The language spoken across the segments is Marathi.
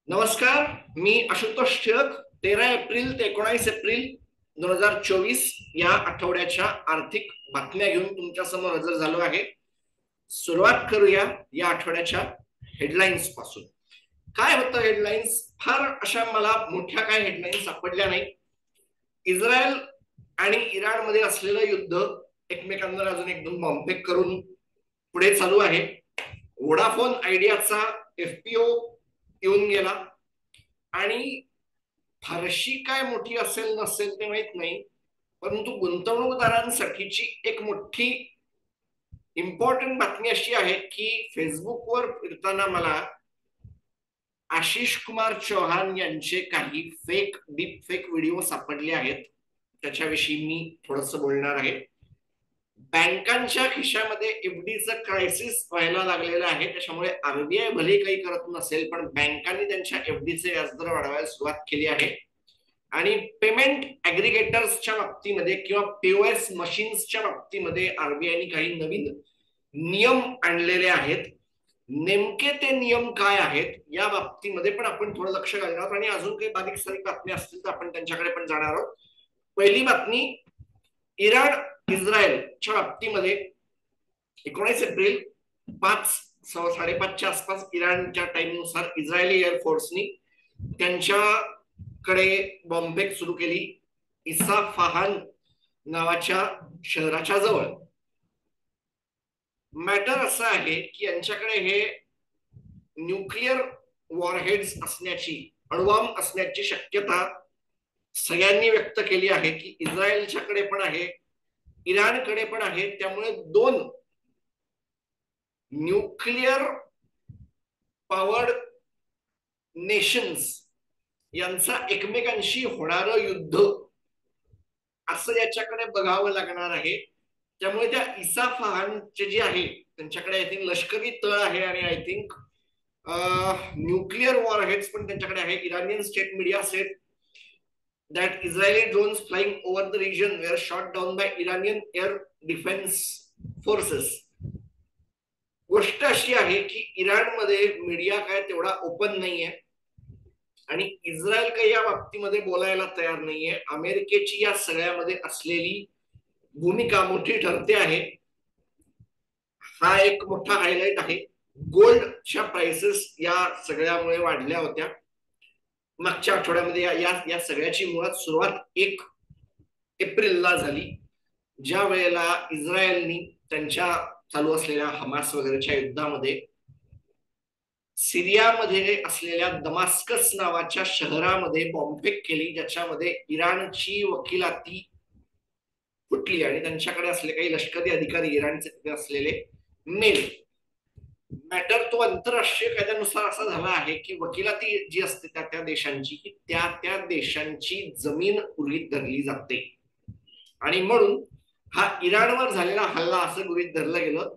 नमस्कार. मी आशुतोष टिळक. 13 एप्रिल ते 19 एप्रिल 2024 या आठवड्याच्या आर्थिक बातम्या घेऊन तुमच्या समोर हजर झालो आहे. सुरुवात करूया या आठवड्याच्या हेडलाईन्स पासून. काय होतं हेडलाईन्स? फार अशा मला मोठ्या काय हेडलाईन्स सापडल्या नाही. इस्रायल आणि इराण मध्ये असलेलं युद्ध एकमेकांवर अजून एकदम बॉम्बफेक करून पुढे चालू आहे. वोडाफोन आयडियाचा एफपीओ येऊन गेला आणि फारशी काय मोठी असेल नसेल ते माहित नाही, परंतु गुंतवणूकदारांसाठीची एक मोठी इम्पॉर्टंट बातमी अशी आहे की फेसबुकवर फिरताना मला आशिष कुमार चौहान यांचे काही डीप फेक व्हिडिओ सापडले आहेत. त्याच्याविषयी मी थोडस बोलणार आहे. बँकांच्या खिशामध्ये एफडीचं क्रायसिस व्हायला लागलेलं आहे. त्याच्यामुळे आरबीआय भले काही करत नसेल, पण बँकांनी त्यांच्या एफडीचे व्याजदर वाढवायला सुरुवात केली आहे. आणि पेमेंट ऍग्रिगेटर्सच्या बाबतीमध्ये किंवा पीओएस मशीन्सच्या बाबतीमध्ये आरबीआयने काही नवीन नियम आणलेले आहेत. नेमके ते नियम काय आहेत या बाबतीमध्ये पण आपण थोडं लक्ष घालणार आहोत आणि अजून काही बारीक सारीक बातम्या असतील तर आपण त्यांच्याकडे पण जाणार आहोत. पहिली बातमी, इराण इस्रायलच्या बाबतीमध्ये 19 एप्रिल 5-5:30च्या आसपास इराणच्या टाइमनुसार इस्रायली एअरफोर्सनी त्यांच्याकडे बॉम्बफेक सुरू केली इसाफहान नावाच्या शहराच्या जवळ. मॅटर असं आहे की यांच्याकडे हे न्यूक्लिअर वॉरहेड्स असण्याची, अणुबॉम्ब असण्याची शक्यता सगळ्यांनी व्यक्त केली आहे की इस्रायलच्याकडे पण आहे, इराणकडे पण आहे. त्यामुळे दोन न्यूक्लिअर पॉवर्ड नेशन्स यांचा एकमेकांशी होणारं युद्ध असं याच्याकडे बघावं लागणार आहे. त्यामुळे त्या इसाफहानचे जे आहे त्यांच्याकडे आय थिंक लष्करी तळ आहे आणि आय थिंक न्यूक्लिअर वॉरहेड्स पण त्यांच्याकडे आहे. Iranian state media said that Israeli drones flying over the region were shot down by Iranian air defense forces. गोष्ट अशी आहे की इराणमध्ये मीडिया काय तेवढा ओपन नाहीये आणि इस्रायल काही या बाबतीमध्ये बोलायला तयार नाहीये. अमेरिकेची या सगळ्यामध्ये असलेली भूमिका मोठी ठरते आहे. हा एक मोठा हायलाइट आहे. गोल्डच्या प्राइसेस या सगळ्यामुळे वाढल्या होत्या मागच्या आठवड्यामध्ये. या सगळ्याची मुळात सुरुवात 1 एप्रिलला झाली, ज्या वेळेला इस्रायलनी त्यांच्या चालू असलेल्या हमास वगैरेच्या युद्धामध्ये सिरियामध्ये असलेल्या दमास्कस नावाच्या शहरामध्ये बॉम्बफेक केली, ज्याच्यामध्ये इराणची वकिलाती फुटली आणि त्यांच्याकडे असले काही लष्करी अधिकारी इराणचे असलेले मेले. मॅटर तो आंतरराष्ट्रीय कायद्यानुसार असा झाला आहे की वकिलाती जी असते त्या देशांची, त्या देशांची जमीन गृहीत धरली जाते आणि म्हणून हा इराणवर झालेला हल्ला असं गृहीत धरलं गेलं.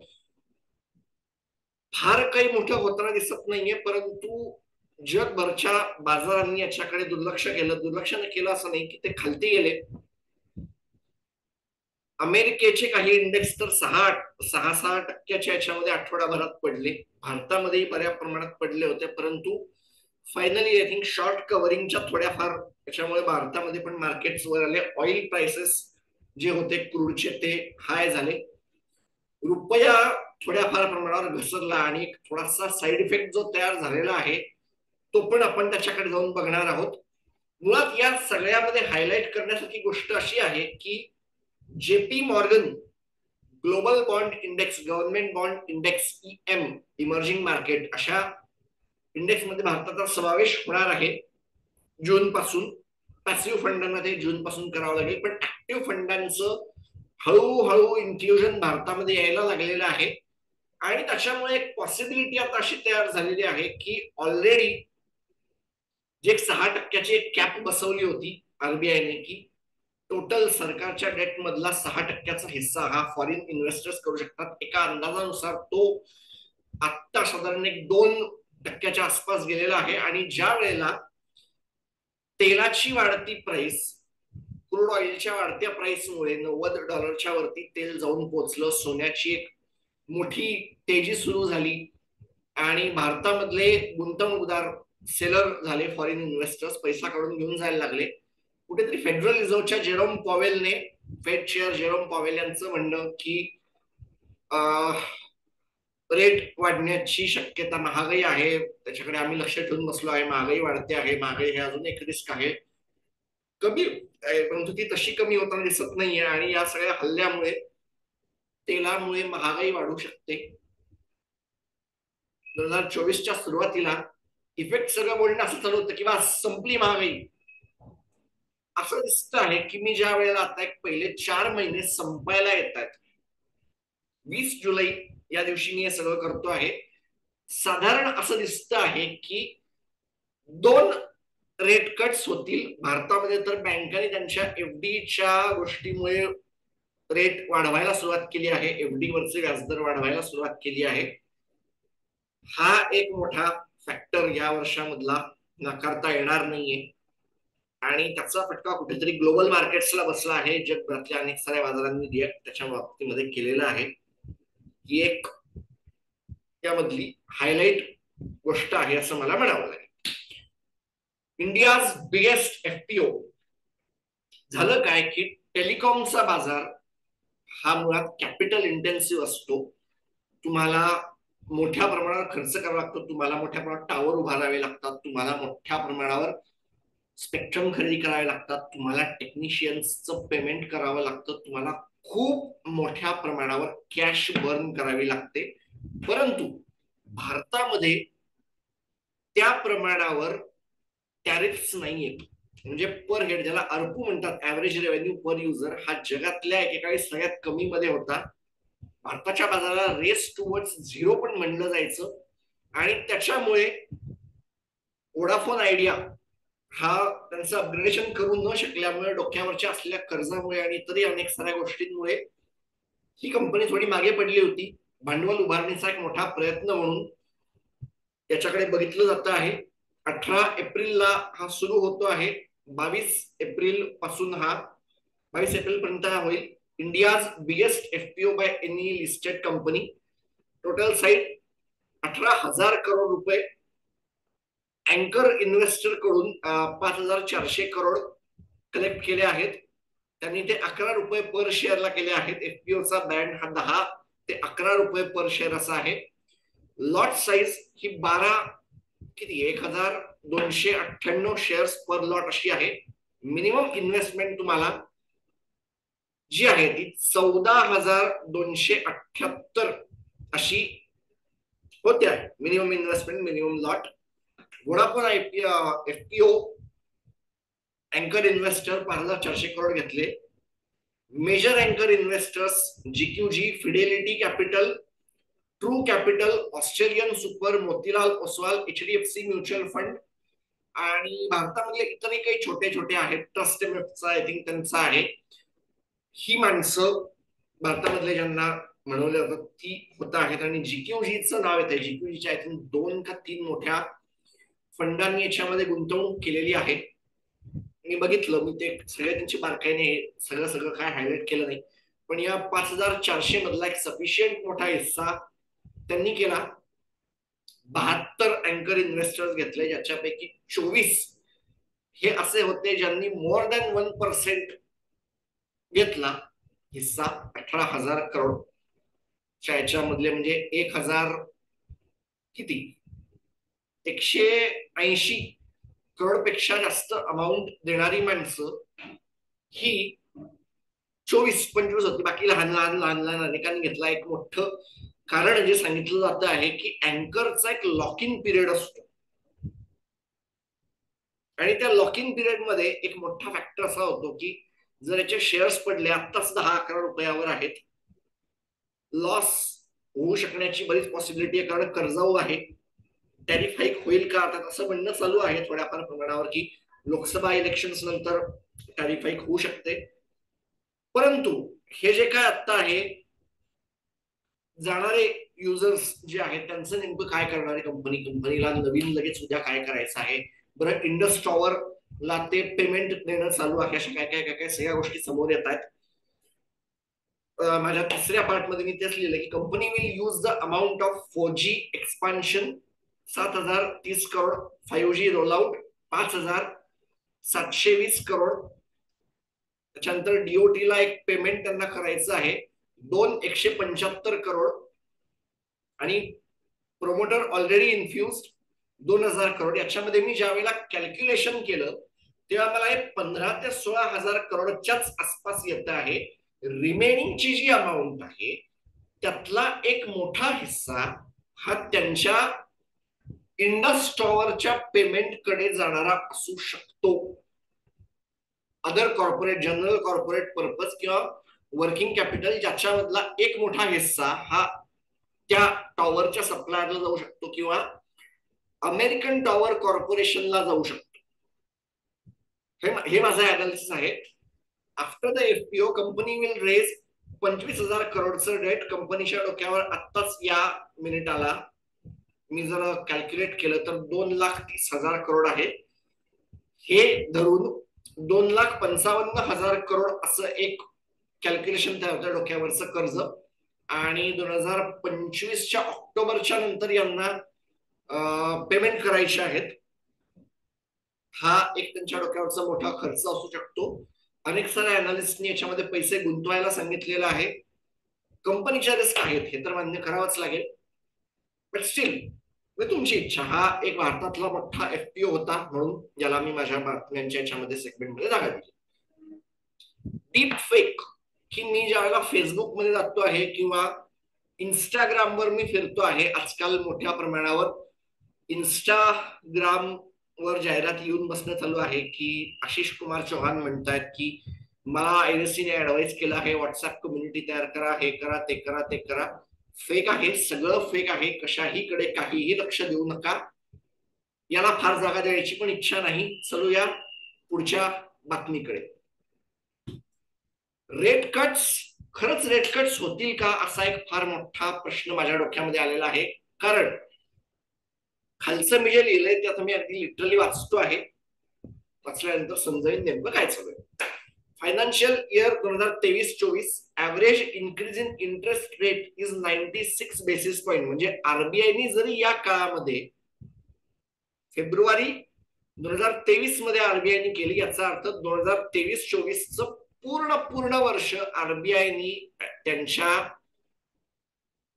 फार काही मोठं होताना दिसत नाहीये, परंतु जगभरच्या बाजारांनी याच्याकडे दुर्लक्ष केलं असं नाही की ते खालती गेले. अमेरिकेचे काही इंडेक्स तर 6-6% याच्यामध्ये आठवडाभरात पडले. भारतामध्येही बऱ्या प्रमाणात पडले होते, परंतु फायनली आय थिंक शॉर्ट कव्हरिंगच्या थोड्याफार त्याच्यामुळे भारतामध्ये पण मार्केट्स वर आले. ऑइल प्राइसेस जे होते क्रूडचे ते हाय झाले. रुपया थोड्याफार प्रमाणावर घसरला आणि थोडासा साईड इफेक्ट जो तयार झालेला आहे तो पण आपण त्याच्याकडे जाऊन बघणार आहोत. मुळात या सगळ्यामध्ये हायलाइट करण्यासारखी गोष्ट अशी आहे की JP Morgan global bond index, government bond index EM, emerging market, अशा इंडेक्स मध्ये भारताचा समावेश होणार आहे जून पासून. पॅसिव्ह फंडांमध्ये जून पासून करावं लागेल, पण ऍक्टिव्ह फंडांचं हळूहळू इन्क्लुजन भारतामध्ये यायला लागलेलं आहे आणि त्याच्यामुळे एक पॉसिबिलिटी आता अशी तयार झालेली आहे की ऑलरेडी जे 6% एक कॅप बसवली होती आरबीआयने की टोटल सरकारच्या डेट मधला 6%चा हिस्सा हा फॉरेन इन्व्हेस्टर्स करू शकतात. एका अंदाजानुसार तो आता साधारण 2% आसपास गेलेला आहे. आणि ज्या वेळेला तेलाची वाढती प्राइस, क्रूड ऑइलच्या वाढत्या प्राइसमुळे $90 वरती तेल जाऊन पोहोचलं, सोन्याची एक मोठी तेजी सुरू झाली आणि भारतामधले गुंतवणूकदार सेलर झाले, फॉरेन इन्व्हेस्टर्स पैसा काढून घेऊन जायला लागले. कुठेतरी फेडरल रिझर्व्हच्या जेरोम पॉवेलने, फेड चेअर जेरोम पॉवेल यांचं म्हणणं की रेट वाढण्याची शक्यता, महागाई आहे त्याच्याकडे आम्ही लक्ष ठेवून बसलो आहे, महागाई वाढते आहे, महागाई हे अजून एक रिस्क आहे, कमी परंतु ती तशी कमी होताना दिसत नाहीये आणि या सगळ्या हल्ल्यामुळे, तेलामुळे महागाई वाढू शकते. 2024च्या सुरुवातीला इफेक्ट सगळं बोलणं असं चालू होतं की बा संपली महागाई. असं दिसत आहे की मी ज्या वेळेला आता एक पहिले 4 महिने संपायला येत आहेत, 20 जुलै या दिवशी मी हे सगळं करतो आहे, साधारण असं दिसतं आहे की 2 रेट कट्स होतील भारतामध्ये. तर बँकांनी त्यांच्या एफडीच्या गोष्टीमुळे रेट वाढवायला सुरुवात केली आहे, एफडी वरचे व्याजदर वाढवायला सुरुवात केली आहे. हा एक मोठा फॅक्टर या वर्षामधला नाकारता येणार नाहीये आणि त्याचा फटका कुठेतरी ग्लोबल मार्केट्सला बसला आहे. जगभरातल्या अनेक साऱ्या बाजारांनी रिॲक्ट त्याच्या बाबतीमध्ये केलेला आहे. ही एक त्यामधली हायलाइट गोष्ट आहे असं मला म्हणावं लागेल. India's biggest FPO. झालं काय की टेलिकॉमचा बाजार हा मुळात कॅपिटल इंटेन्सिव्ह असतो. तुम्हाला मोठ्या प्रमाणावर खर्च करावा लागतो, तुम्हाला मोठ्या प्रमाणात टावर उभारावे लागतात, तुम्हाला मोठ्या प्रमाणावर स्पेक्ट्रम खरेदी करावे लागतात, तुम्हाला टेक्निशियन्सचं पेमेंट करावं लागतं, तुम्हाला खूप मोठ्या प्रमाणावर कॅश बर्न करावी लागते. परंतु भारतामध्ये त्या प्रमाणावर टॅरिफ्स नाहीये. म्हणजे पर हेड, ज्याला ARPU म्हणतात, ऍव्हरेज रेव्हेन्यू पर युजर, हा जगातल्या एकेकाळी सगळ्यात कमी मध्ये होता. भारताच्या बाजाराला रेस टुवर्ड्स झिरो पण म्हणलं जायचं आणि त्याच्यामुळे वोडाफोन आयडिया हा त्यांचं अपग्रेडेशन करू न शकल्यामुळे, डोक्यावरच्या असलेल्या कर्जामुळे आणि इतरही अनेक साऱ्या गोष्टींमुळे ही कंपनी थोडी मागे पडली होती. भांडवल उभारणीचा एक मोठा प्रयत्न म्हणून याच्याकडे बघितलं जात आहे. 18 एप्रिलला हा सुरू होतो आहे. 22 एप्रिल पासून हा 22 एप्रिल पर्यंत हा होईल. India's biggest FPO by any listed company. Total size 18,000 crore रुपये. अँकर इन्व्हेस्टर कडून 5,400 करोड कलेक्ट केले आहेत. त्यांनी ते 11 रुपये पर शेअरला केले आहेत. एफपीओचा बँड हा 10 ते 11 रुपये पर शेअर असा आहे. लॉट साईज ही 1,298 शेअर्स पर लॉट अशी आहे. मिनिमम इन्व्हेस्टमेंट तुम्हाला जी आहे ती 14,278 अशी होते आहे. Minimum investment, minimum lot. Vodafone FPO अँकर इन्व्हेस्टर 5,400 करोड घेतले. मेजर अँकर investors GQG, Fidelity capital, true capital, Australian super, Motilal Oswal, HDFC mutual fund आणि भारतामधले इतरही काही छोटे छोटे आहेत. ट्रस्ट एमएफचा आय थिंक त्यांचा आहे. ही माणसं भारतामधले ज्यांना म्हणवलं जातं ती होत आहेत आणि जीक्यूजीचं नाव येत आहे. जीक्यूजीच्या आय थिंक 2 का 3 मोठ्या फंडांनी याच्यामध्ये गुंतवणूक केलेली आहे. मी बघितलं, मी ते सगळे त्यांची बारकाईने सगळं काय हायलाइट केलं नाही, पण या 5,400 मधला एक सफिशियंट मोठा हिस्सा त्यांनी केला. 72 अँकर इन्व्हेस्टर्स घेतले, ज्याच्यापैकी 24 हे असे होते ज्यांनी मोर दॅन 1% घेतला हिस्सा. 18,000 करोड याच्यामधले म्हणजे 1,000 किती 180 करोड पेक्षा जास्त अमाऊंट देणारी माणसं ही 24-25 होती. बाकी लहान लहान अनेकांनी घेतला. एक मोठं कारण जे सांगितलं जातं आहे की अँकरचा एक लॉक इन पिरियड असतो आणि त्या लॉक इन पिरियड मध्ये एक मोठा फॅक्टर असा होतो की जर याचे शेअर्स पडले, आत्ताच 10-11 रुपयावर आहेत, लॉस होऊ शकण्याची बरीच पॉसिबिलिटी आहे कारण कर्जाऊ आहे. टॅरिफ हाईक होईल का आता असं म्हणणं चालू आहे थोड्याफार प्रमाणावर की लोकसभा इलेक्शन्स नंतर टॅरिफ हाईक होऊ शकते. परंतु हे जे काय आता आहे, जाणारे युजर्स जे आहेत त्यांचं नेमकं काय करणार आहे कंपनीला नवीन लगेच उद्या काय करायचं आहे. बरं, इंडस टॉवरला ते पेमेंट देणं चालू आहे. अशा काय सगळ्या गोष्टी समोर येत आहेत. माझ्या 3ऱ्या पार्टमध्ये मी तेच लिहिलं की company will use the amount of 4G expansion 7,030 crore, 5G roll out 5,720 crore. त्याच्यानंतर डीओटीला एक पेमेंट त्यांना करायचं आहे 2,175 करोड आणि प्रोमोटर ऑलरेडी इन्फ्युज 2,000 करोड. याच्यामध्ये मी ज्या वेळेला कॅल्क्युलेशन केलं तेव्हा मला हे 15 ते 16,000 करोडच्याच आसपास येत आहे. रिमेनिंगची जी अमाऊंट आहे त्यातला एक मोठा हिस्सा हा त्यांच्या इंडस टॉवरच्या पेमेंट कडे जाणारा असू शकतो. Other corporate, general corporate purpose किंवा वर्किंग कॅपिटल ज्याच्यामधला एक मोठा हिस्सा हा त्या टॉवरच्या सप्लायरला जाऊ शकतो किंवा अमेरिकन टॉवर कॉर्पोरेशनला जाऊ शकतो. हे माझं अनालिसिस आहे. After the FPO company will raise 25,000 करोडचं डेट कंपनीच्या डोक्यावर आत्ताच या मिनिटाला मी जर कॅल्क्युलेट केलं तर 2,30,000 करोड आहे. हे धरून 2,55,000 करोड असं एक कॅल्क्युलेशन तयार होतं डोक्यावरचं कर्ज. आणि 2025च्या ऑक्टोबरच्या नंतर यांना पेमेंट करायचे आहेत. हा एक त्यांच्या डोक्यावरचा मोठा खर्च असू शकतो. अनेक साऱ्या अनालिस्टनी याच्यामध्ये पैसे गुंतवायला सांगितलेलं आहे. कंपनीच्या रिस्क आहेत हे तर मान्य करावंच लागेल, बट स्टील तुमची इच्छा. हा एक भारतातला मोठा एफपीओ होता म्हणून ज्याला मी माझ्या बातम्यांच्या याच्यामध्ये सेगमेंटमध्ये जागा दिली. डीप फेक की मी ज्यावेळेला फेसबुक मध्ये जातो आहे किंवा इंस्टाग्रामवर मी फिरतो आहे, आजकाल मोठ्या प्रमाणावर इंस्टाग्राम वर जाहिरात येऊन बसणं चालू आहे की आशिष कुमार चौहान म्हणतात की मला आयडीसीने ऍडवाइस केलं आहे व्हॉट्सअप कम्युनिटी तयार करा, हे करा, ते करा, ते करा. फेक आहे, सगळं फेक आहे. कशाहीकडे काहीही लक्ष देऊ नका. याला फार जागा द्यायची पण इच्छा नाही. चलूया पुढच्या बातमीकडे. रेट कट्स, खरंच रेट कट्स होतील का असा एक फार मोठा प्रश्न माझ्या डोक्यामध्ये आलेला आहे. कारण खालचं मी जे लिहिलंय ते आता मी अगदी लिटरली वाचतो आहे. वाचल्यानंतर समजावीन नेमकं काय चालू आहे. Financial year 2023-24 average increase in interest rate is 96 basis point. म्हणजे आरबीआयने जरी या काळामध्ये फेब्रुवारी 2023 मध्ये आरबीआयने केली, याचा अर्थ 2023-24 पूर्ण वर्ष आरबीआयने त्यांच्या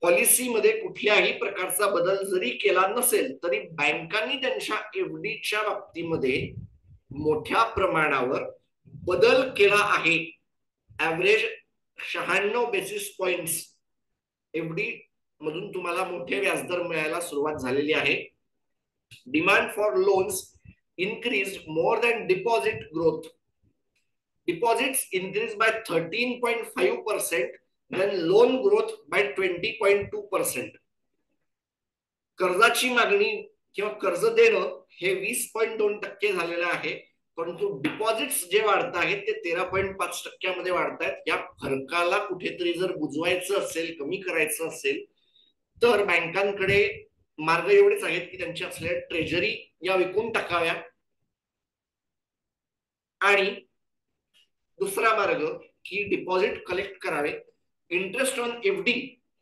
पॉलिसीमध्ये कुठल्याही प्रकारचा बदल जरी केला नसेल तरी बँकांनी त्यांच्या एफडीच्या बाबतीमध्ये मोठ्या प्रमाणावर बदल केला आहे. ऍव्हरेज 96 बेसिस पॉइंट्स एफडी मधून तुम्हाला मोठे व्याजदर मिळायला सुरुवात झालेली आहे. Demand for loans increase more than deposit growth. Deposits increase by 13.5%, then loan growth by 20.2%. कर्जाची मागणी किंवा कर्ज देणं हे 20.2% झालेलं आहे, परंतु डिपॉझिट्स जे वाढत आहेत ते 13.5% वाढत आहेत. या फरकाला कुठेतरी जर बुजवायचं असेल, कमी करायचं असेल तर बँकांकडे मार्ग एवढेच आहेत की त्यांच्या असलेल्या ट्रेजरी या विकून टाकाव्या. आणि दुसरा मार्ग की डिपॉझिट कलेक्ट करावे. Interest on FD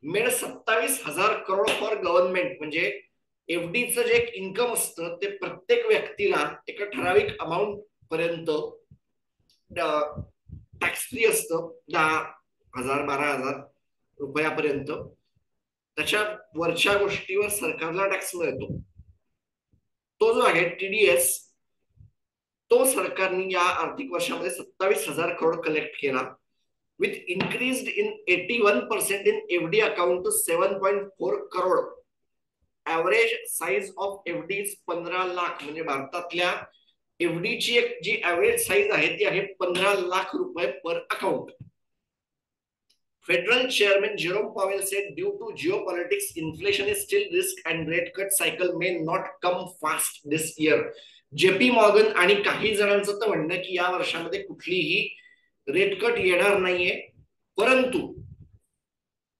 made 27,000 crore for government. म्हणजे एफडीचं जे एक इन्कम असतं ते प्रत्येक व्यक्तीला एका ठराविक अमाऊंट पर्यंत टॅक्स फ्री असतं, 10,000 12,000 रुपयापर्यंत. त्याच्या वरच्या गोष्टीवर सरकारला टॅक्स मिळतो. तो जो आहे टीडीएस, तो सरकारने या आर्थिक वर्षामध्ये 27,000 करोड कलेक्ट केला. with increased in 81% in FD account to 7.4 crore. Average size of FD is 15 lakh. म्हणजे भारतातल्या FD ची एक जी एव्हरेज साईज आहे ती आहे 15 लाख रुपये पर account. Federal Chairman Jerome Powell said due to geopolitics, inflation is still risk and rate cut cycle may not come fast this year. JP Morgan आणि काही जणांचं तर म्हणणं की या वर्षामध्ये कुठलीही रेट कट येणार नाहीये, परंतु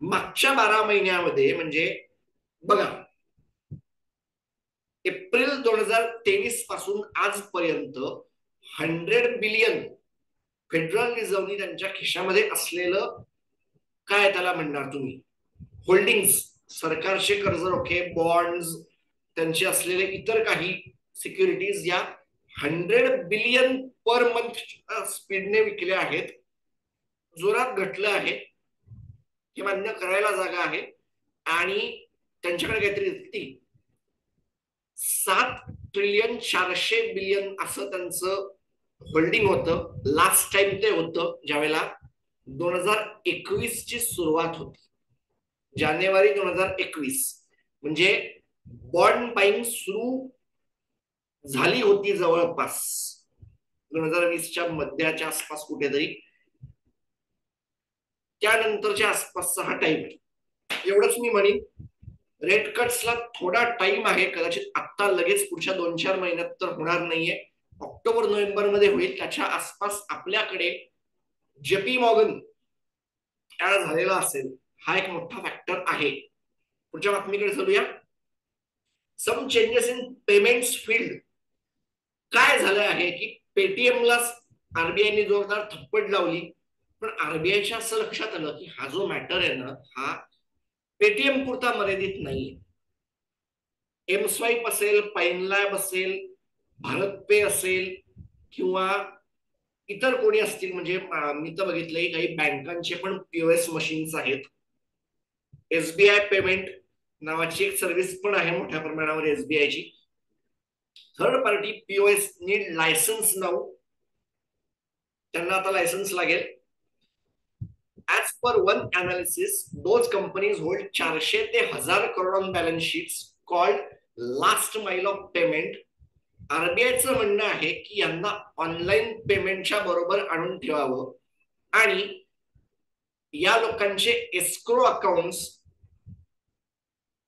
मागच्या 12 महिन्यामध्ये म्हणजे बघा एप्रिल 2023 पासून आजपर्यंत 100 बिलियन फेडरल रिझर्व्हनी त्यांच्या खिशामध्ये असलेलं काय त्याला म्हणणार तुम्ही होल्डिंग्स, सरकारचे कर्ज रोखे, बॉन्ड्स, त्यांचे असलेले इतर काही सिक्युरिटीज या 100 बिलियन पर मंथ स्पीडने विकल्या आहेत. जोरात घटलं आहे, हे मान्य करायला जागा आहे. आणि त्यांच्याकडे काहीतरी 7 ट्रिलियन 400 बिलियन असं त्यांचं होल्डिंग होतं. लास्ट टाइम ते होतं ज्यावेळेला 2021 ची सुरुवात होती, जानेवारी 2021, म्हणजे बॉन्ड बाईंग सुरू झाली होती जवळपास 2020च्या मध्याच्या आसपास कुठेतरी, त्यानंतरच्या आसपासचा हा टाइम आहे. एवढंच मी म्हणेन. रेट कट्सला थोडा टाइम आहे, कदाचित आता लगेच पुढच्या 2-4 महिन्यात तर होणार नाहीये, ऑक्टोबर नोव्हेंबर मध्ये होईल. त्याच्या आसपास आपल्याकडे जेपी मॉर्गन ऍड झालेला असेल, हा एक मोठा फॅक्टर आहे. पुढच्या बातमीकडे चलूया. Some changes in payments field. काय झालं आहे की पेटीएमला आरबीआयने जोरदार थप्पड लावली, पण आरबीआयच्या असं लक्षात आलं की हा जो मॅटर आहे ना, हा पेटीएम पुरता मर्यादित नाहीये. एमस्वाईप असेल, पाइन लॅब असेल, भारत पे असेल किंवा इतर कोणी असतील, म्हणजे मी तर बघितलंय काही बँकांचे पण पीओएस मशीन्स आहेत. एसबीआय पेमेंट नावाची एक सर्व्हिस पण आहे मोठ्या प्रमाणावर एसबीआयची. Third party POS need licence now, त्यांना आता लायसन्स लागेल. As per one analysis, those companies hold 400 ते 1000 crore on balance sheets called last mile of payment. आरबीआयचं म्हणणं आहे की यांना ऑनलाईन पेमेंटच्या बरोबर आणून ठेवावं आणि या लोकांचे एस्क्रो अकाउंट्स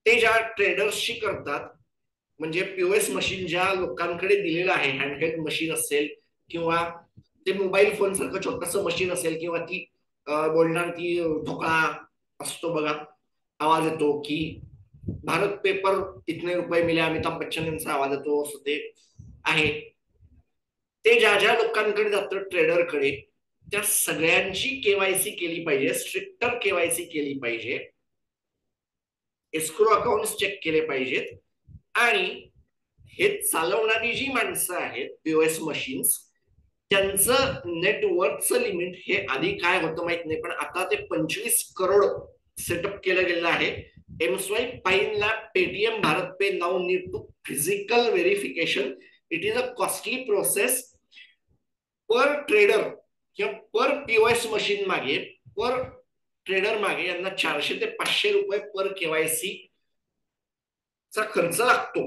ते ज्या ट्रेडर्सशी करतात, म्हणजे पीओएस मशीन ज्या लोकांकडे दिलेलं आहे, हँडहेल्ड मशीन असेल किंवा ते मोबाईल फोन सारखं छोटंसं मशीन असेल किंवा ती बोलणार ती ठोकळा असतो बघा, आवाज येतो की भारत पेपर इतने रुपये मिले, अमिताभ बच्चन यांचा आवाज येतो, असं ते आहे. ते ज्या ज्या लोकांकडे जातं ट्रेडरकडे, त्या सगळ्यांची केवायसी केली पाहिजे, स्ट्रिक्टर केवायसी केली पाहिजे, एस्क्रो अकाउंट चेक केले पाहिजेत. आणि हे चालवणारी जी माणसं आहेत पीओएस मशीन्स, त्यांचं नेटवर्कचं लिमिट हे आधी काय होतं माहित नाही, पण आता ते 25 करोड सेटअप केलं गेलं आहे. Mswipe, pine lab, Paytm, BharatPe now need to physical verification. It is a costly process. पर ट्रेडर किंवा पर पीओएस मशीन मागे, पर ट्रेडर मागे यांना 400 ते 500 रुपये पर केवायसी चा खर्च लागतो.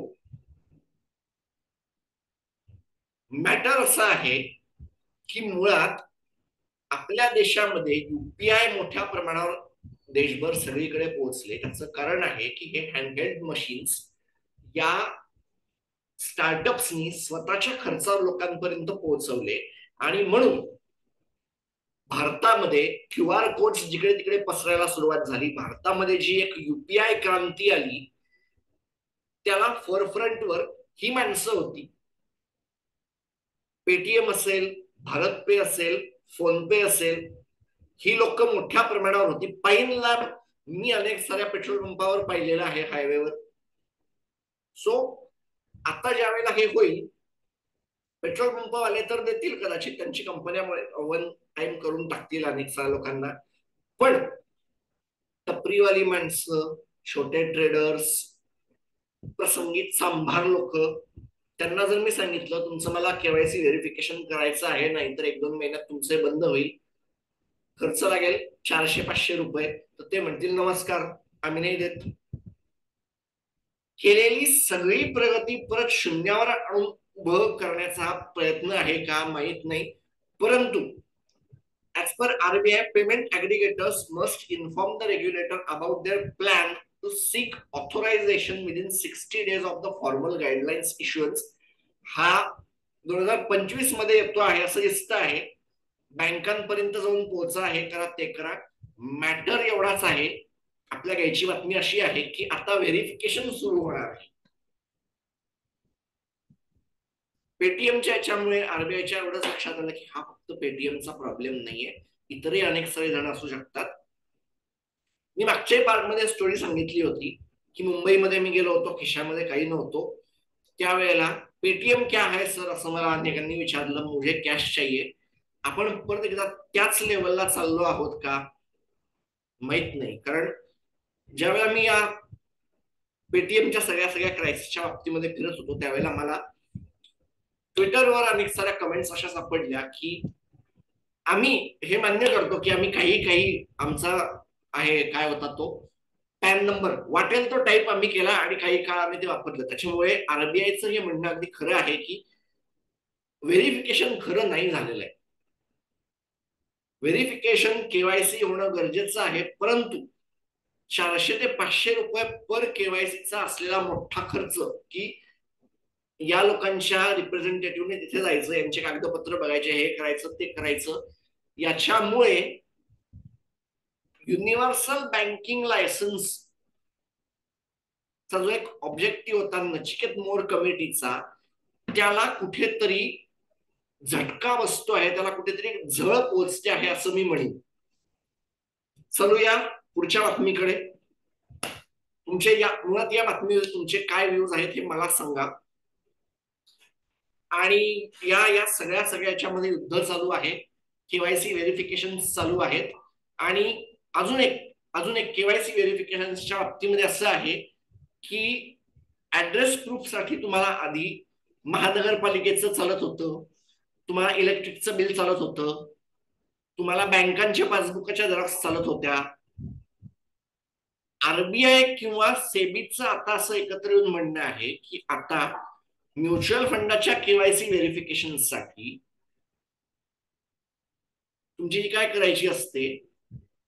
मॅटर असा आहे की मुळात आपल्या देशामध्ये युपीआय मोठ्या प्रमाणावर देशभर सगळीकडे पोहोचले. त्याचं कारण आहे की हे हँडहेल्ड मशीन्स या स्टार्टअप्सनी स्वतःच्या खर्चावर लोकांपर्यंत पोहोचवले आणि म्हणून भारतामध्ये क्यूआर कोड्स जिकडे तिकडे पसरायला सुरुवात झाली. भारतामध्ये जी एक युपीआय क्रांती आली, त्याला फोरफ्रंटवर ही माणसं होती. पेटीएम असेल, भारत पे असेल, फोन पे असेल, ही लोक मोठ्या प्रमाणावर होती. पाइन लॅब मी अनेक साऱ्या पेट्रोल पंपावर पाहिलेलं आहे, हायवेवर. सो आता ज्या वेळेला हे होईल, पेट्रोल पंपवाले तर देतील कदाचित, त्यांची कंपन्यामुळे वन टाइम करून टाकतील अनेक साऱ्या लोकांना, पण टपरीवाली माणसं, छोटे ट्रेडर्स, प्रसंगीत सांभार लोक, त्यांना जर मी सांगितलं तुमचं मला केवायसी व्हेरिफिकेशन करायचं आहे, नाहीतर 1-2 महिन्यात तुमचे बंद होईल, खर्च लागेल 400-500 रुपये, तर ते म्हणतील नमस्कार, आम्ही नाही देत. केलेली सगळी प्रगती परत शून्यावर आणून उभं करण्याचा प्रयत्न आहे का माहित नाही. परंतु as per RBI, payment aggregators must inform the regulator about their plan to seek authorization within 60 days of the formal guidelines issuance. हा 2025 मध्ये येतो आहे असं दिसत आहे. बँकांपर्यंत जाऊन पोहोचा आहे, करा ते करा. मॅटर एवढाच आहे, आपल्या घ्यायची बातमी अशी आहे की आता व्हेरिफिकेशन सुरू होणार आहे. पेटीएमच्या याच्यामुळे आरबीआयच्या एवढंच लक्षात आलं की हा फक्त पेटीएमचा प्रॉब्लेम नाहीये, इतरही अनेक सारे जण असू शकतात. मी मागच्या पार्टमध्ये स्टोरी सांगितली होती की मुंबईमध्ये मी गेलो होतो, खिशामध्ये काही नव्हतो, त्यावेळेला पेटीएम क्या है सर असं मला अनेकांनी विचारलं, मुझे कॅश चाहिए. आपण परत एकदा त्याच लेवलला चाललो आहोत का माहित नाही. कारण ज्यावेळेला मी या पेटीएमच्या सगळ्या सगळ्या क्रायसिसच्या बाबतीमध्ये फिरत होतो त्यावेळेला मला ट्विटरवर अनेक साऱ्या कमेंट्स अशा सापडल्या की आम्ही हे मान्य करतो की आम्ही काही काही आमचा आहे काय होता तो पॅन नंबर वाटेल तो टाईप आम्ही केला आणि काही काळ आम्ही ते वापरलं. त्याच्यामुळे आरबीआयचं हे म्हणणं अगदी खरं आहे की व्हेरिफिकेशन खरं नाही झालेलं आहे. व्हेरिफिकेशन केवायसी होणं गरजेचं आहे, परंतु 400 ते 500 रुपये पर केवायसीचा असलेला मोठा खर्च की या लोकांच्या रिप्रेझेंटेटिव्हने तिथे जायचं, यांचे कागदपत्र बघायचे, हे करायचं ते करायचं, याच्यामुळे युनिव्हर्सल बँकिंग लायसन्स चा जो एक ऑब्जेक्टिव्ह होता नचिकेत मोर कमिटीचा, त्याला कुठेतरी झटका बसतो आहे, त्याला कुठेतरी झळ पोचते आहे असं मी म्हणेन. चलूया पुढच्या बातमीकडे. तुमचे या मुळात या बातमीवर तुमचे काय व्ह्यूज आहेत हे मला सांगा. आणि या सगळ्याच्या मध्ये युद्ध चालू आहे, केवायसी व्हेरिफिकेशन चालू आहेत. आणि अजून एक केवायसी व्हेरिफिकेशनच्या बाबतीमध्ये असं आहे की ऍड्रेस प्रूफ साठी तुम्हाला आधी महानगरपालिकेचं चालत होतं, तुम्हाला इलेक्ट्रिकचं बिल चालत होतं, तुम्हाला बँकांच्या पासबुकाच्या झेरॉक्स चालत होत्या. आरबीआय किंवा सेबीचं आता असं एकत्र येऊन म्हणणं आहे की आता म्युच्युअल फंडाच्या केवायसी व्हेरिफिकेशन साठी तुमची जी काय करायची असते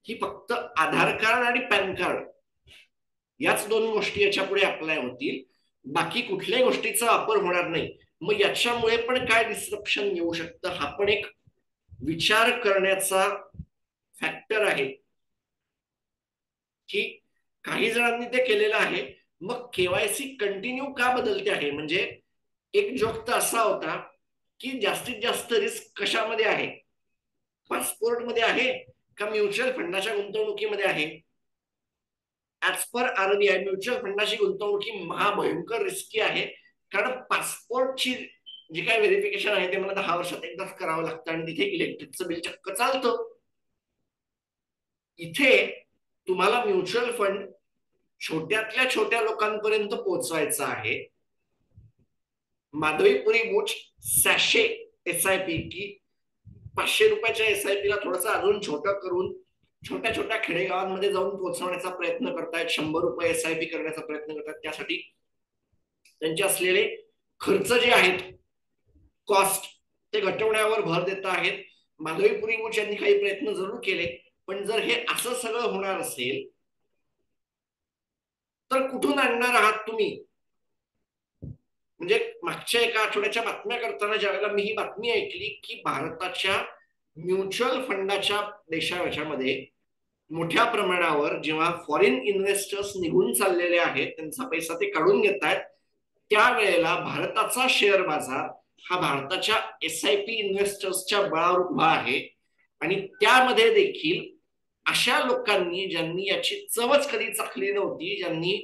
ही फक्त आधार कार्ड आणि पॅन कार्ड याच दोन गोष्टी याच्या पुढे अप्लाय होतील, बाकी कुठल्याही गोष्टीचा वापर होणार नाही. मग याच्यामुळे पण काय डिस्ट्रप्शन येऊ शकतं हा पण एक विचार करण्याचा फॅक्टर आहे की काही जणांनी ते केलेलं आहे. मग केवायसी कंटिन्यू का बदलते आहे, म्हणजे एक जोक तर असा होता की जास्तीत जास्त रिस्क कशामध्ये आहे, पासपोर्ट मध्ये आहे का म्युच्युअल फंडाच्या गुंतवणुकीमध्ये आहे. ऍज पर आरबीआय म्युच्युअल फंडाची गुंतवणुकी महाभयंकर रिस्की आहे, कारण पासपोर्टची जी काय व्हेरिफिकेशन आहे ते मला 10 वर्षात एकदाच करावं लागतं आणि तिथे इलेक्ट्रिकचं बिल चक्क चालतं. इथे तुम्हाला म्युच्युअल फंड छोट्यातल्या छोट्या लोकांपर्यंत पोहोचवायचं आहे. माधवीपुरी बुच सॅशे एसआयपी की 500 रुपयाच्या एसआयपी ला थोडंसं अजून छोटं करून छोट्या छोट्या खेडेगावांमध्ये जाऊन पोहोचवण्याचा प्रयत्न करतायत. 100 रुपये एसआयपी करण्याचा प्रयत्न करतात. त्यासाठी त्यांचे असलेले खर्च जे आहेत कॉस्ट ते घटवण्यावर भर देत आहेत. माधवीपुरी बुच यांनी काही प्रयत्न जरूर केले, पण जर हे असं सगळं होणार असेल तर कुठून आणणार आहात तुम्ही. म्हणजे मागच्या एका आठवड्याच्या बातम्या करताना ज्यावेळेला मी ही बातमी ऐकली की भारताच्या म्युच्युअल फंडाच्या देशामध्ये मोठ्या प्रमाणावर जेव्हा फॉरेन इन्व्हेस्टर्स निघून चाललेले आहेत, त्यांचा पैसा ते काढून घेत आहेत, त्यावेळेला भारताचा शेअर बाजार हा भारताच्या एसआयपी इन्व्हेस्टर्सच्या बळावर उभा आहे. आणि त्यामध्ये देखील अशा लोकांनी ज्यांनी याची चवच कधी चाखली नव्हती, ज्यांनी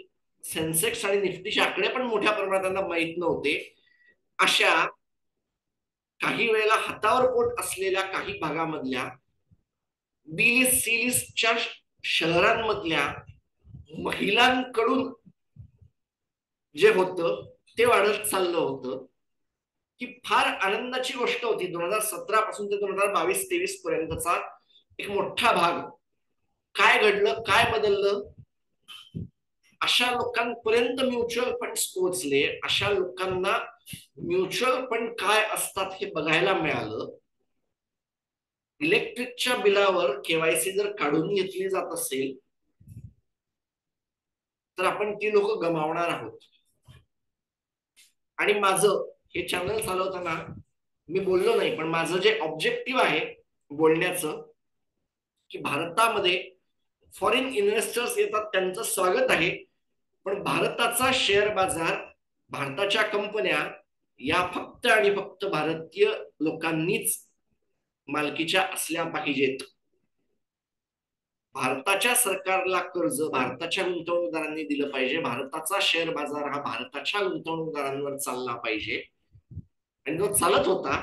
सेन्सेक्स आणि निफ्टीचे आकडे पण मोठ्या प्रमाणात त्यांना माहित नव्हते, अशा काही वेळेला हातावर पोट असलेल्या काही भागामधल्या बी लिस्ट सी लिस्टच्या शहरांमधल्या महिलांकडून जे होतं ते वाढत चाललं होतं. की फार आनंदाची गोष्ट होती. 2017 पासून ते 2022-23 पर्यंतचा एक मोठा भाग. काय घडलं, काय बदललं, अशा लोकांपर्यंत म्युच्युअल फंड्स पोहोचले, अशा लोकांना म्युच्युअल फंड काय असतात हे बघायला मिळालं. इलेक्ट्रिकच्या बिलावर केवायसी जर काढून घेतली जात असेल तर आपण ती लोक गमावणार आहोत. आणि माझं हे चॅनल चालवताना मी बोललो नाही, पण माझं जे ऑब्जेक्टिव्ह आहे बोलण्याचं की भारतामध्ये फॉरेन इन्व्हेस्टर्स येतात, त्यांचं स्वागत आहे, पण भारताचा शेअर बाजार, भारताच्या कंपन्या या फक्त आणि फक्त भारतीय लोकांनीच मालकीच्या असल्या पाहिजेत. भारताच्या सरकारला कर्ज भारताच्या गुंतवणूकदारांनी दिलं पाहिजे, भारताचा शेअर बाजार हा भारताच्या गुंतवणूकदारांवर चालला पाहिजे. आणि जो चालत होता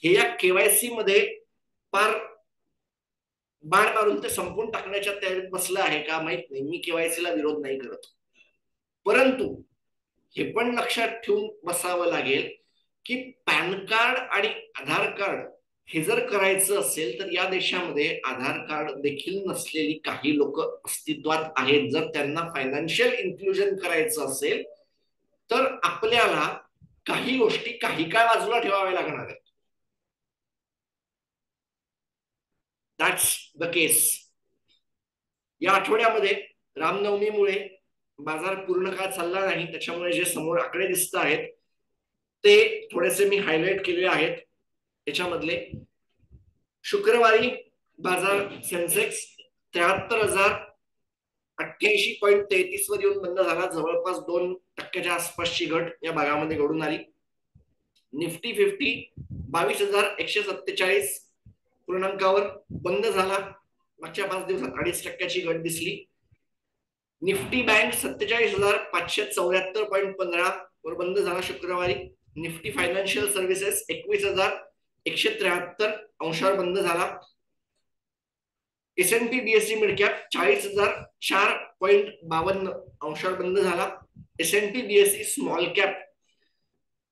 हे या केवायसी मध्ये फार बाण मारून ते संपून टाकण्याच्या तयारीत बसलं आहे का माहित नाही. मी केवायसीला विरोध नाही करत, परंतु हे पण लक्षात ठेवून बसावं लागेल की पॅन कार्ड आणि आधार कार्ड हे जर करायचं असेल तर या देशामध्ये आधार कार्ड देखील नसलेली काही लोक अस्तित्वात आहेत. जर त्यांना फायनान्शियल इन्क्लुजन करायचं असेल तर आपल्याला काही गोष्टी काही काळ बाजूला ठेवाव्या लागणार आहेत. दॅट्स द केस. या आठवड्यामध्ये रामनवमीमुळे बाजार पूर्ण काळ चालला नाही, त्याच्यामुळे जे समोर आकडे दिसत आहेत ते थोडेसे मी हायलाइट केले आहेत. याच्यामधले शुक्रवारी बाजार सेन्सेक्स 73,088.33 वर येऊन बंद झाला. जवळपास 2% आसपासची घट या भागामध्ये घडून आली. निफ्टी 50 22,147 पूर्णांकावर बंद झाला. मागच्या 5 दिवसात 2.5% घट दिसली. निफ्टी बँक 47,574.15 वर बंद झाला शुक्रवारी. निफ्टी फायनान्शियल सर्व्हिसेस 21,173 अंशावर बंद झाला. S&P BSE मिड कॅप 40,004.52 अंशावर बंद झाला. S&P BSE स्मॉल कॅप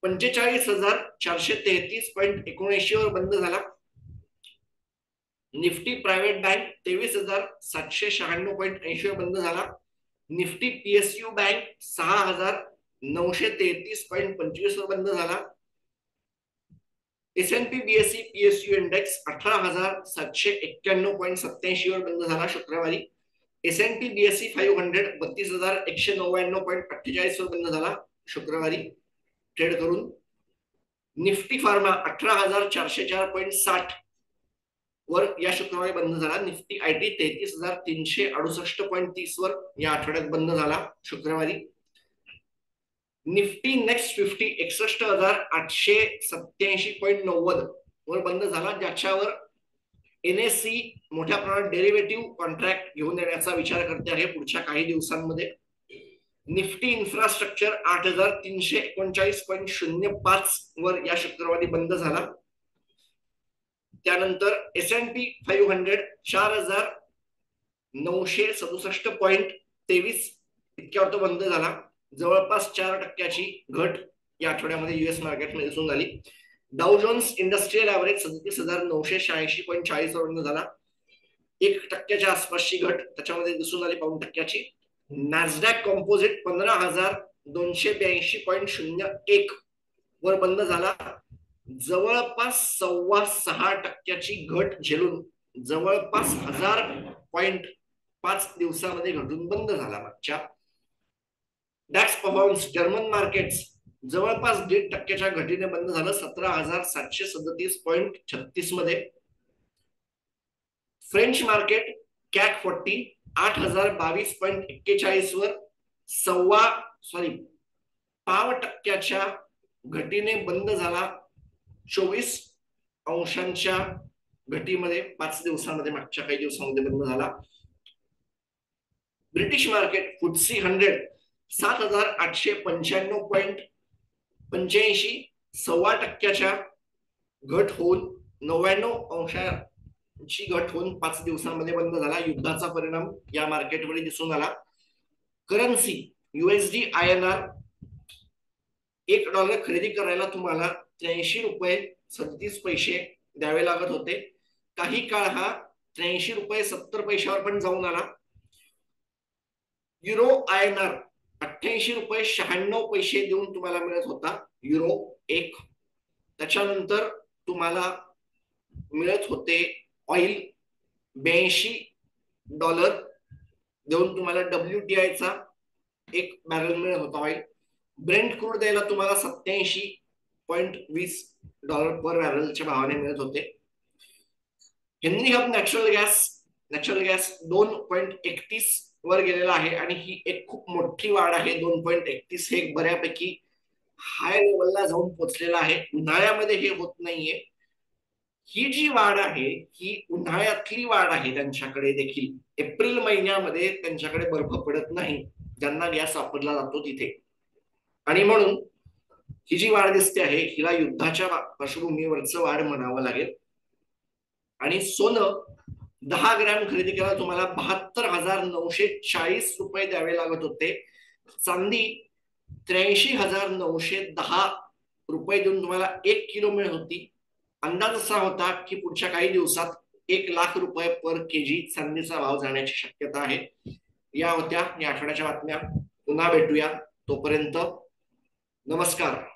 45,433.79 वर बंद झाला. निफ्टी प्रायव्हेट बँक 23,796.80 वर बंद झाला. निफ्टी PSU बँक 6,933.25 वर बंद झाला. S&P BSE PSU इंडेक्स 18,791.87 वर बंद झाला शुक्रवारी. S&P BSE 500 32,199.48 वर बंद झाला शुक्रवारी ट्रेड करून. निफ्टी फार्मा 18,404.60 वर या शुक्रवारी बंद झाला. निफ्टी IT 33,368.30 वर या आठवड्यात बंद झाला शुक्रवारी. निफ्टी नेक्स्ट 50 61,887.90 वर बंद झाला, ज्याच्यावर NSE मोठ्या प्रमाणात डेरिव्हेटिव्ह कॉन्ट्रॅक्ट घेऊन येण्याचा विचार करते आहे पुढच्या काही दिवसांमध्ये. निफ्टी इन्फ्रास्ट्रक्चर 8,339.05 वर या शुक्रवारी बंद झाला. त्यानंतर S&P 500 4,967.23 इतक्यावर तो बंद झाला. जवळपास 4% घट या आठवड्यामध्ये US मार्केटमध्ये दिसून आली. डाउ जोन्स इंडस्ट्रियल ऍव्हरेज 37,986.40 वर बंद झाला. 1% आसपासची घट त्याच्यामध्ये दिसून आली, 0.5%. नॅसडॅक कॉम्पोजिट 15,282.01 वर बंद झाला. जवळपास 6.25% घट झेलून जवळपास 1000 पॉइंट 5 दिवसामध्ये घटून बंद झाला. मागच्या डॅक्स परफॉर्मन्स जर्मन मार्केट्स जवळपास 1.5% घटीने बंद झालं, 17,737.36 मध्ये. फ्रेंच मार्केट कॅक 40 8,022.41 वर 0.25% घटीने बंद झाला. 24 अंशांच्या घटीमध्ये 5 दिवसांमध्ये मागच्या काही दिवसांमध्ये बंद झाला. ब्रिटिश मार्केट FTSE 100 7,895.85 0.25% घट होऊन 99 अंशांची घट होऊन 5 दिवसांमध्ये बंद झाला. युद्धाचा परिणाम या मार्केटवर दिसून आला. करन्सी USD INR $1 खरेदी करायला तुम्हाला 83 रुपये 37 पैसे द्यावे लागत होते. काही काळ हा 83 रुपये 70 पैशावर पण जाऊन आला. युरो INR 88 रुपये 96 पैसे देऊन तुम्हाला मिळत होता युरो 1. त्याच्यानंतर तुम्हाला मिळत होते ऑइल $82 देऊन तुम्हाला WTI चा 1 बॅरल मिळत होता ऑइल. ब्रेंट क्रूड द्यायला तुम्हाला $87.20 पर बॅरलच्या भावाने मिळत होते. हेनरी हब नॅचरल गॅस 2.31 वर गेलेला आहे आणि ही एक खूप मोठी वाढ आहे. 2.31 हे बऱ्यापैकी हाय लेवलला जाऊन पोहोचलेला आहे. उन्हाळ्यामध्ये हे होत नाहीये. ही जी वाढ आहे ही उन्हाळ्यातली वाढ आहे. त्यांच्याकडे देखील एप्रिल महिन्यामध्ये त्यांच्याकडे बर्फ पडत नाही, ज्यांना गॅस वापरला जातो तिथे. आणि म्हणून ही जी वाढ दिसते आहे हिला युद्धाच्या पार्श्वभूमीवरचं वाढ म्हणावं लागेल. आणि सोनं 10 ग्रॅम खरेदी करायला तुम्हाला 72,940 द्यावे लागत होते. चांदी 83,910 देऊन तुम्हाला 1 किलो मिळत होती. अंदाज असा होता की पुढच्या काही दिवसात 1 लाख पर केजी चांदीचा भाव जाण्याची शक्यता आहे. या होत्या या आठवड्याच्या बातम्या. पुन्हा भेटूया, तोपर्यंत नमस्कार.